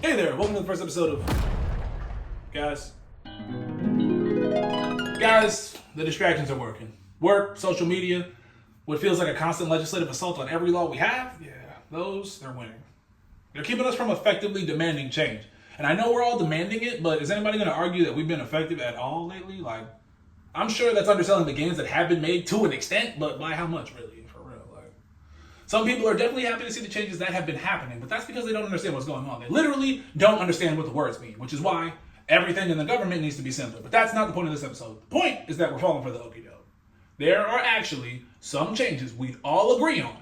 Hey there, welcome to the first episode of Guys, the distractions are working. Work, social media, what feels like a constant legislative assault on every law we have, they're winning. They're keeping us from effectively demanding change. And I know we're all demanding it, but is anybody going to argue that we've been effective at all lately? I'm sure that's underselling the gains that have been made to an extent, but by how much, really, for real? Some people are definitely happy to see the changes that have been happening, but that's because they don't understand what's going on. They literally don't understand what the words mean, which is why everything in the government needs to be simpler. But that's not the point of this episode. The point is that we're falling for the okie doke. There are actually some changes we'd all agree on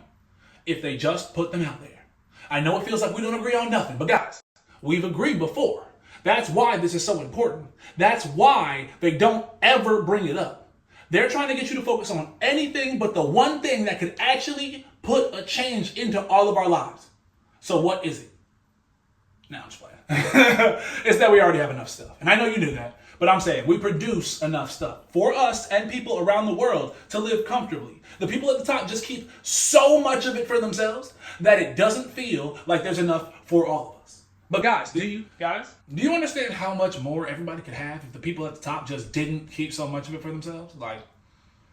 if they just put them out there. I know it feels like we don't agree on nothing, but guys, we've agreed before. That's why this is so important. That's why they don't ever bring it up. They're trying to get you to focus on anything but the one thing that could actually put a change into all of our lives. So what is it? Now I'm just playing. It's that we already have enough stuff. And I know you knew that, but I'm saying we produce enough stuff for us and people around the world to live comfortably. The people at the top just keep so much of it for themselves that it doesn't feel like there's enough for all of us. But guys, do you understand how much more everybody could have if the people at the top just didn't keep so much of it for themselves?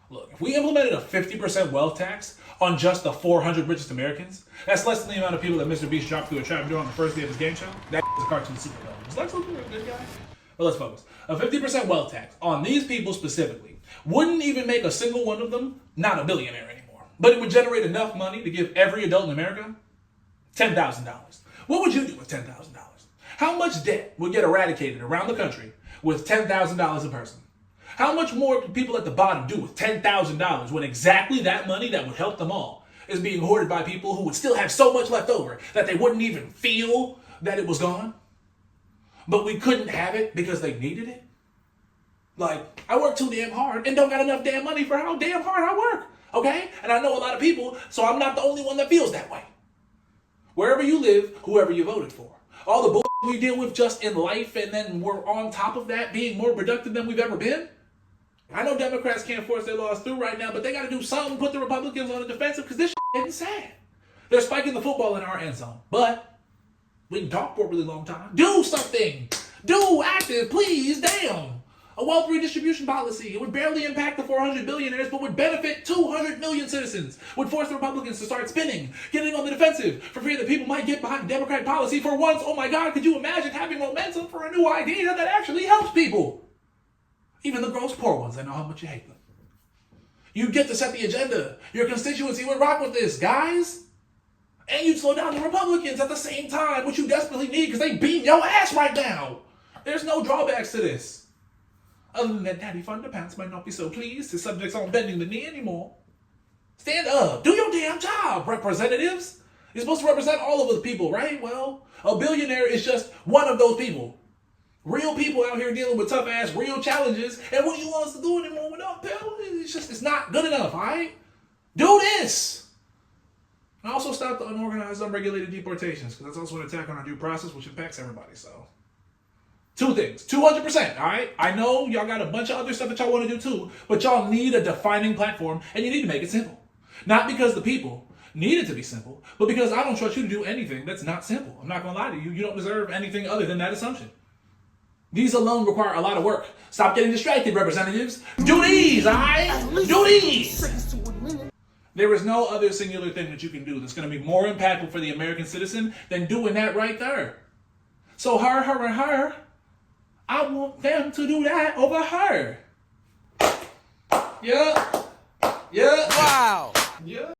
Look, if we implemented a 50% wealth tax on just the 400 richest Americans, that's less than the amount of people that Mr. Beast dropped through a trap door on the first day of his game show. That is a cartoon supervillain. Is Lex Luthor a good guy? But let's focus. A 50% wealth tax on these people specifically wouldn't even make a single one of them not a billionaire anymore. But it would generate enough money to give every adult in America $10,000. What would you do with $10,000? How much debt would get eradicated around the country with $10,000 a person? How much more can people at the bottom do with $10,000 when exactly that money that would help them all is being hoarded by people who would still have so much left over that they wouldn't even feel that it was gone? But we couldn't have it because they needed it? I work too damn hard and don't got enough damn money for how damn hard I work, okay? And I know a lot of people, so I'm not the only one that feels that way. Wherever you live, whoever you voted for. All the bull we deal with just in life, and then we're on top of that being more productive than we've ever been. I know Democrats can't force their laws through right now, but they got to do something, put the Republicans on the defensive, because this shit is sad. They're spiking the football in our end zone, but we can talk for a really long time. Do something. Do active, please, damn. A wealth redistribution policy. It would barely impact the 400 billionaires, but would benefit 200 million citizens. Would force the Republicans to start spinning, getting on the defensive, for fear that people might get behind Democratic policy for once. Oh my God, could you imagine having momentum for a new idea that actually helps people? Even the gross poor ones, I know how much you hate them. You get to set the agenda. Your constituency would rock with this, guys. And you'd slow down the Republicans at the same time, which you desperately need because they beating your ass right now. There's no drawbacks to this. Other than that, Daddy Thunderpants might not be so pleased his subjects aren't bending the knee anymore. Stand up. Do your damn job, representatives. You're supposed to represent all of the people, right? Well, a billionaire is just one of those people. Real people out here dealing with tough-ass real challenges, and what you want us to do anymore without pal, it's not good enough, all right? Do this! And also stop the unorganized, unregulated deportations, because that's also an attack on our due process, which impacts everybody, so. Two things, 200%, all right? I know y'all got a bunch of other stuff that y'all want to do too, but y'all need a defining platform, and you need to make it simple. Not because the people need it to be simple, but because I don't trust you to do anything that's not simple. I'm not going to lie to you. You don't deserve anything other than that assumption. These alone require a lot of work. Stop getting distracted, representatives. Do these, all right? Do these. There is no other singular thing that you can do that's going to be more impactful for the American citizen than doing that right there. So her, I want them to do that over her. Yeah. Wow. Yeah.